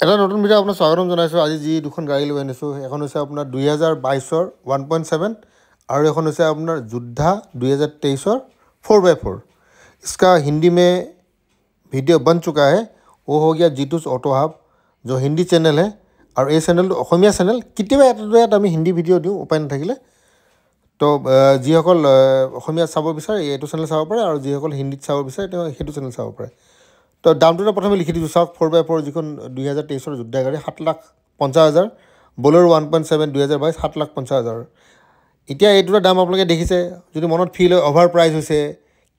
এটা নতুন ভিডিঅ' আপোনাক স্বাগতম জনাইছোঁ। আজি যি দুখন গাড়ী লৈ আনিছোঁ এখন হৈছে আপোনাৰ 2022ৰ 1.7 আৰু এখন হৈছে আপোনাৰ যোদ্ধা 2023 4x4। इसका हिंदी में वीडियो बन चुका है। वो हो गया जीतूस ऑटो हब जो हिंदी चैनल है और ये चैनल অসমীয়া চেনেল। কেতিয়াবা ইয়াত আমি হিন্দী ভিডিঅ' দিওঁ উপায় নাথাকিলে। তো যিসকল অসমীয়াত চাব বিচাৰে এইটো চেনেল চাব পাৰে আৰু যিসকল হিন্দীত চাব বিচাৰে তেওঁ সেইটো চেনেল চাব পাৰে। তো দামটো প্ৰথমে লিখি দিছোঁ চাওক 4x4 যিখন 2023ৰ যোদ্ধা গাড়ী 7,50,000 বলেৰো 1.7 2022 7,50,000। এতিয়া এইটোৰ দাম আপোনালোকে দেখিছে, যদি মনত ফিল হয় অভাৰ প্ৰাইচ হৈছে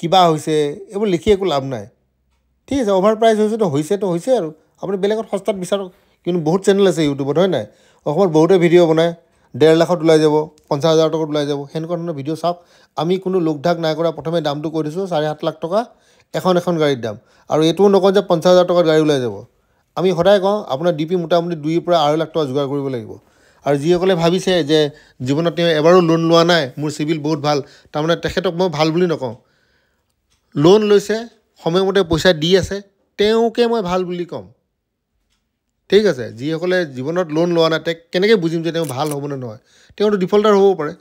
কিবা হৈছে এইবোৰ লিখি একো লাভ নাই। ঠিক আছে, অভাৰ প্ৰাইচ হৈছেতো হৈছে আৰু আপুনি বেলেগত সস্তাত বিচাৰক। কিন্তু বহুত চেনেল আছে ইউটিউবত, হয় নাই? অসমত বহুতে ভিডিঅ' বনায় 1.5 লাখত ওলাই যাব, 50,000 টকাত ওলাই যাব, সেনেকুৱা ধৰণৰ ভিডিঅ' চাওক। আমি কোনো লোকঢাক নাই কৰা, প্ৰথমে দামটো কৈ দিছোঁ 7.5 লাখ টকা এখন গাড়ীৰ দাম। আৰু এইটোও নকওঁ যে 50,000 টকাত গাড়ী ওলাই যাব। আমি সদায় কওঁ আপোনাৰ ডিপি মোটামুটি 2 পৰা 2.5 লাখ টকা যোগাৰ কৰিব লাগিব। আৰু যিসকলে ভাবিছে যে জীৱনত তেওঁ এবাৰো লোন লোৱা নাই, মোৰ চিভিল বহুত ভাল, তাৰমানে তেখেতক মই ভাল বুলি নকওঁ। লোন লৈছে, সময়মতে পইচা দি আছে, তেওঁকে মই ভাল বুলি ক'ম। ঠিক আছে, যিসকলে জীৱনত লোন লোৱা নাই তেওঁক কেনেকৈ বুজিম যে তেওঁ ভাল হ'বনে নহয়? তেওঁতো ডিফল্টাৰ হ'ব পাৰে।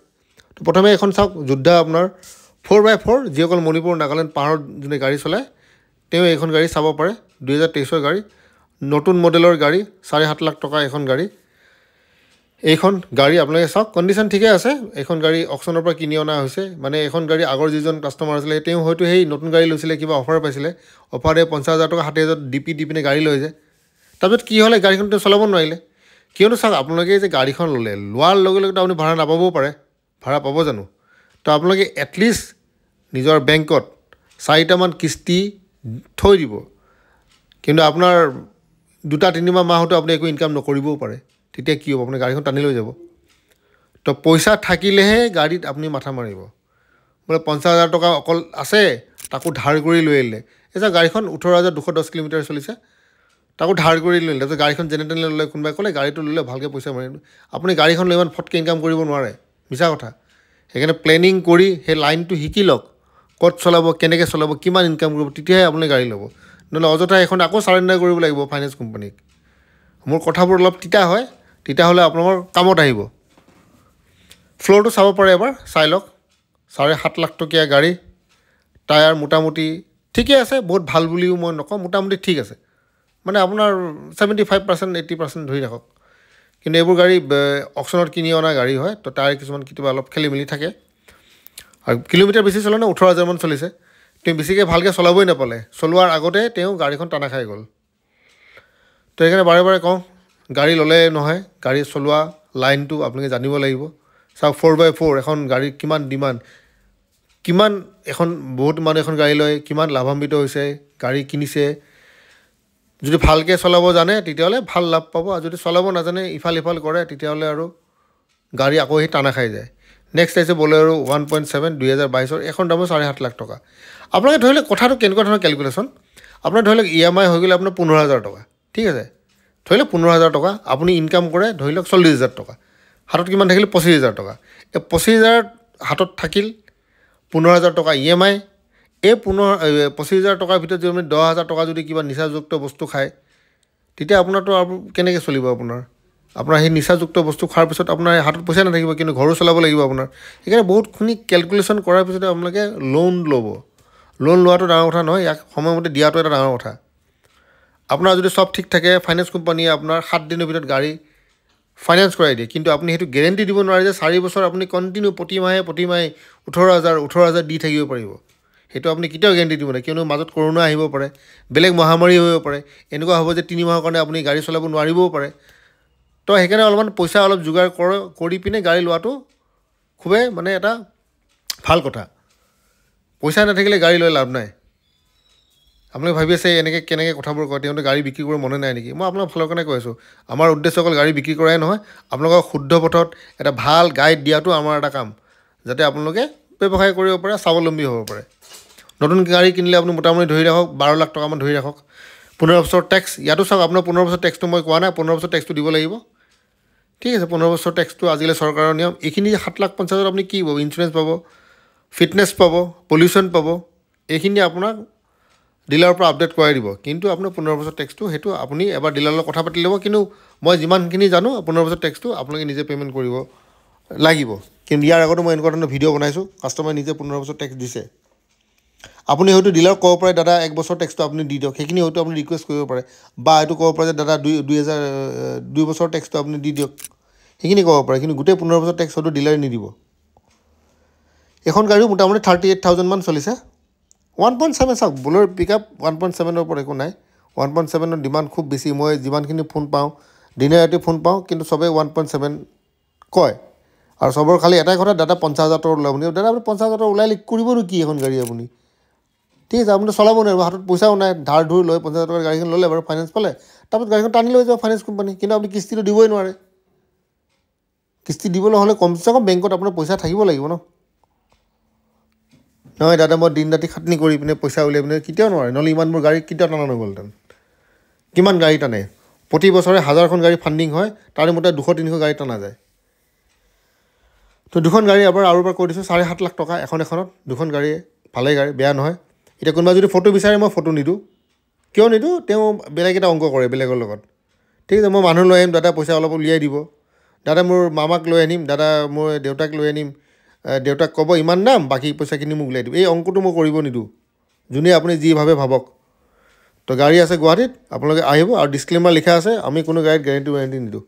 তো প্ৰথমে এখন চাওক যোদ্ধা আপোনাৰ 4x4, যিসকল মণিপুৰ নাগালেণ্ড পাহাৰত যোনে গাড়ী চলায় তেওঁ এইখন গাড়ী চাব পাৰে। 2023ৰ গাড়ী, নতুন মডেলৰ গাড়ী, 7.5 লাখ টকা এখন গাড়ী। এইখন গাড়ী আপোনালোকে চাওক, কণ্ডিশ্যন ঠিকে আছে। এইখন গাড়ী অকশ্যনৰ পৰা কিনি অনা হৈছে। মানে এইখন গাড়ী আগৰ যিজন কাষ্টমাৰ আছিলে তেওঁ হয়তো সেই নতুন গাড়ী লৈছিলে, কিবা অফাৰ পাইছিলে, অফাৰে 50,000 টকা 60,000 ডিপি দি পিনে গাড়ী লৈ যায়। তাৰপিছত কি হ'লে গাড়ীখন তেওঁ চলাব নোৱাৰিলে। কিয়নো চাওক, আপোনালোকে যে গাড়ীখন লোৱাৰ লগে লগেতো আপুনি ভাড়া নাপাবও পাৰে। ভাড়া পাব জানো? তো আপোনালোকে এটলিষ্ট নিজৰ বেংকত 4টামান কিস্তি থৈ দিব। কিন্তু আপোনাৰ 2-3 মাহতো আপুনি একো ইনকাম নকৰিবও পাৰে। তেতিয়া কি হ'ব? আপুনি গাড়ীখন টানি লৈ যাব। তো পইচা থাকিলেহে গাড়ীত আপুনি মাথা মাৰিব। বোলে 50,000 টকা অকল আছে, তাকো ধাৰ কৰি লৈ আহিলে। এই যে গাড়ীখন 18,210 কিলোমিটাৰ চলিছে, তাকো ধাৰ কৰি লৈ আহিলে। তাৰপিছত গাড়ীখন যেনে তেনে ল'লে, কোনোবাই ক'লে গাড়ীটো ল'লে ভালকৈ পইচা মাৰিম। আপুনি গাড়ীখন লৈ ইমান ফটকৈ ইনকাম কৰিব নোৱাৰে, মিছা কথা। সেইকাৰণে প্লেনিং কৰি সেই লাইনটো শিকি লওক, ক'ত চলাব, কেনেকৈ চলাব, কিমান ইনকাম কৰিব, তেতিয়াহে আপুনি গাড়ী ল'ব। নহ'লে অযথা এখন আকৌ চাৰেণ্ডাৰ কৰিব লাগিব ফাইনেন্স কোম্পানীক। মোৰ কথাবোৰ অলপ তিতা হয়, তেতিয়াহ'লে আপোনালোকৰ কামত আহিব। ফ্ল'ৰটো চাব পাৰে এবাৰ, চাই লওক। 7.5 লাখ টকীয়া গাড়ী, টায়াৰ মোটামুটি ঠিকে আছে, বহুত ভাল বুলিও মই নকওঁ, মোটামুটি ঠিক আছে। মানে আপোনাৰ 75% 80% ধৰি ৰাখক। কিন্তু এইবোৰ গাড়ী অকশ্যনত কিনি অনা গাড়ী হয়, তো টায়াৰ কিছুমান কেতিয়াবা অলপ খেলি মেলি থাকে। আৰু কিলোমিটাৰ বেছি চলে নে? 18,000মান চলিছে। তেওঁ বেছিকৈ ভালকৈ চলাবই নাপালে, চলোৱাৰ আগতে তেওঁ গাড়ীখন টানা খাই গ'ল। তো সেইকাৰণে বাৰে বাৰে কওঁ, গাড়ী ল'লে নহয়, গাড়ী চলোৱা লাইনটো আপোনালোকে জানিব লাগিব। চাওক 4x4 এখন গাড়ীৰ কিমান ডিমাণ্ড, কিমান এখন বহুত মানুহ এখন গাড়ী লয়, কিমান লাভান্বিত হৈছে, গাড়ী কিনিছে। যদি ভালকৈ চলাব জানে তেতিয়াহ'লে ভাল লাভ পাব, আৰু যদি চলাব নাজানে ইফাল সিফাল কৰে তেতিয়াহ'লে আৰু গাড়ী আকৌ সেই টানা খাই যায়। নেক্সট আহিছে বলেৰো 1.7 2022ৰ, এখন দামো 7.5 লাখ টকা। আপোনালোকে ধৰি লওক কথাটো কেনেকুৱা ধৰণৰ কেলকুলেশ্যন, আপোনাৰ ধৰি লওক EMI হৈ গ'লে আপোনাৰ 15,000 টকা। ঠিক আছে, ধৰি লওক 15,000 টকা, আপুনি ইনকাম কৰে ধৰি লওক 40,000 টকা, হাতত কিমান থাকিল? 25,000 টকা। এই 25,000 হাতত থাকিল, 15,000 টকা EMI। এই 25,000 টকাৰ ভিতৰত যদি আপুনি 10,000 টকা যদি কিবা নিচাযুক্ত বস্তু খায়, তেতিয়া আপোনাৰতো আৰু কেনেকৈ চলিব? আপোনাৰ সেই নিচাযুক্ত বস্তু খোৱাৰ পিছত আপোনাৰ হাতত পইচা নাথাকিব, কিন্তু ঘৰো চলাব লাগিব আপোনাৰ। সেইকাৰণে বহুতখিনি কেলকুলেশ্যন কৰাৰ পিছতে আপোনালোকে লোন ল'ব। লোন লোৱাটো ডাঙৰ কথা নহয়, ইয়াক সময়মতে দিয়াটো এটা ডাঙৰ কথা। আপোনাৰ যদি চব ঠিক থাকে, ফাইনেন্স কোম্পানীয়ে আপোনাৰ 7 দিনৰ ভিতৰত গাড়ী ফাইনেন্স কৰাই দিয়ে, কিন্তু আপুনি সেইটো গেৰেণ্টি দিব নোৱাৰে যে 4 বছৰ আপুনি কণ্টিনিউ প্ৰতিমাহে 18,000 দি থাকিব পাৰিব। সেইটো আপুনি কেতিয়াও গেৰেণ্টি দিব নোৱাৰে, কিয়নো মাজত কৰোণা আহিব পাৰে, বেলেগ মহামাৰী হ'ব পাৰে, এনেকুৱা হ'ব যে 3 মাহৰ কাৰণে আপুনি গাড়ী চলাব নোৱাৰিবও পাৰে। তো সেইকাৰণে অলপমান পইচা অলপ যোগাৰ কৰি পিনে গাড়ী লোৱাটো খুবেই মানে এটা ভাল কথা। পইচা নাথাকিলে গাড়ী লৈ লাভ নাই। আপোনালোকে ভাবি আছে এনেকৈ কেনেকৈ কথাবোৰ কয়, তেওঁলোকে গাড়ী বিক্ৰী কৰিব মনে নাই নেকি? মই আপোনালোকৰ ফালৰ কাৰণে কৈ আছোঁ, আমাৰ উদ্দেশ্য অকল গাড়ী বিক্ৰী কৰাই নহয়, আপোনালোকক শুদ্ধ পথত এটা ভাল গাইড দিয়াটো আমাৰ এটা কাম, যাতে আপোনালোকে ব্যৱসায় কৰিব পাৰে, স্বাৱলম্বী হ'ব পাৰে। নতুন গাড়ী কিনিলে আপুনি মোটামুটি ধৰি ৰাখক 12 লাখ টকামান ধৰি ৰাখক। 15 বছৰ টেক্স, ইয়াতো চাওক আপোনাৰ 15 বছৰ টেক্সটো মই কোৱা নাই, 15 বছৰ টেক্সটো দিব লাগিব। ঠিক আছে, 15 বছৰ টেক্সটো আজিলৈ চৰকাৰৰ নিয়ম। এইখিনি 7,50,000 আপুনি কি পাব? ইঞ্চুৰেঞ্চ পাব, ফিটনেছ পাব, পলিউশ্যন পাব, এইখিনি আপোনাক ডিলাৰৰ পৰা আপডেট কৰাই দিব, কিন্তু আপোনাৰ 15 বছৰ টেক্সটো সেইটো আপুনি এবাৰ ডিলাৰৰ লগত কথা পাতি ল'ব। কিন্তু মই যিমানখিনি জানো 15 বছৰ টেক্সটো আপোনালোকে নিজে পে'মেণ্ট কৰিব লাগিব। কিন্তু ইয়াৰ আগতো মই এনেকুৱা ধৰণৰ ভিডিঅ' বনাইছোঁ, কাষ্টমাৰে নিজে 15 বছৰ টেক্স দিছে। আপুনি হয়তো ডিলাৰক ক'ব পাৰে দাদা 1 বছৰ টেক্সটো আপুনি দি দিয়ক, সেইখিনি হয়তো আপুনি ৰিকুৱেষ্ট কৰিব পাৰে, বা এইটো ক'ব পাৰে যে দাদা 2 বছৰ টেক্সটো আপুনি দি দিয়ক, সেইখিনি ক'ব পাৰে। কিন্তু গোটেই 15 বছৰ টেক্স হয়তো ডিলাৰে নিদিব। এখন গাড়ীও মোটামুটি 38,000 মান চলিছে। 1.7 চাওক, বলেৰ পিক আপ 1.7ৰ ওপৰত একো নাই। 1.7ৰ ডিমাণ্ড খুব বেছি, মই যিমানখিনি ফোন পাওঁ, দিনে ৰাতি ফোন পাওঁ, কিন্তু চবেই 1.7 কয়। আৰু চবৰ খালি এটাই কথা, দাদা 50,000 টকা ওলাব নি? দাদা আপুনি 50,000 টকা ওলাই কৰিবনো কি এখন গাড়ী আপুনি? ঠিক আছে, আপুনি চলাব নোৱাৰিব, হাতত পইচাও নাই, ধাৰ ধুৰ লৈ 50,000 টকাৰ গাড়ীখন ল'লে বাৰু, ফাইনেন্স পালে, তাৰপিছত গাড়ীখন টানি লৈ যাব ফাইনেন্স কোম্পানী, কিন্তু আপুনি কিস্তিটো দিবই নোৱাৰে। কিস্তি দিবলৈ হ'লে কমচে কম বেংকত আপোনাৰ পইচা থাকিব লাগিব ন। নহয় দাদা মই দিন ৰাতি খাটনি কৰি পিনে পইচা উলিয়াই পিনে কেতিয়াও নোৱাৰে, নহ'লে ইমানবোৰ গাড়ী কেতিয়াও টানা নগ'লহেঁতেন। কিমান গাড়ী টানে? প্ৰতি বছৰে 1000খন গাড়ী ফাণ্ডিং হয়, তাৰে মতে 200-300 গাড়ী টানা যায়। তো দুখন গাড়ী আৰু এবাৰ কৈ দিছোঁ, 7.5 লাখ টকা এখনত। দুখন গাড়ীয়ে ভালেই গাড়ী, বেয়া নহয়। এতিয়া কোনোবা যদি ফটো বিচাৰে মই ফটো নিদিওঁ, কিয় নিদিওঁ? তেওঁ বেলেগ এটা অংক কৰে বেলেগৰ লগত। ঠিক আছে, মই মানুহ লৈ আহিম, দাদা পইচা অলপ উলিয়াই দিব, দাদা মোৰ মামাক লৈ আনিম, দাদা মোৰ দেউতাক লৈ আনিম, দেউতাক ক'ব ইমান দাম, বাকী পইচাখিনি মোক উলিয়াই দিব। এই অংকটো মই কৰিব নিদিওঁ, যোনে আপুনি যি ভাবে ভাবক। তো গাড়ী আছে গুৱাহাটীত, আপোনালোকে আহিব, আৰু ডিছক্লেইমাৰ লিখা আছে, আমি কোনো গাড়ীত গেৰেণ্টি নিদিওঁ।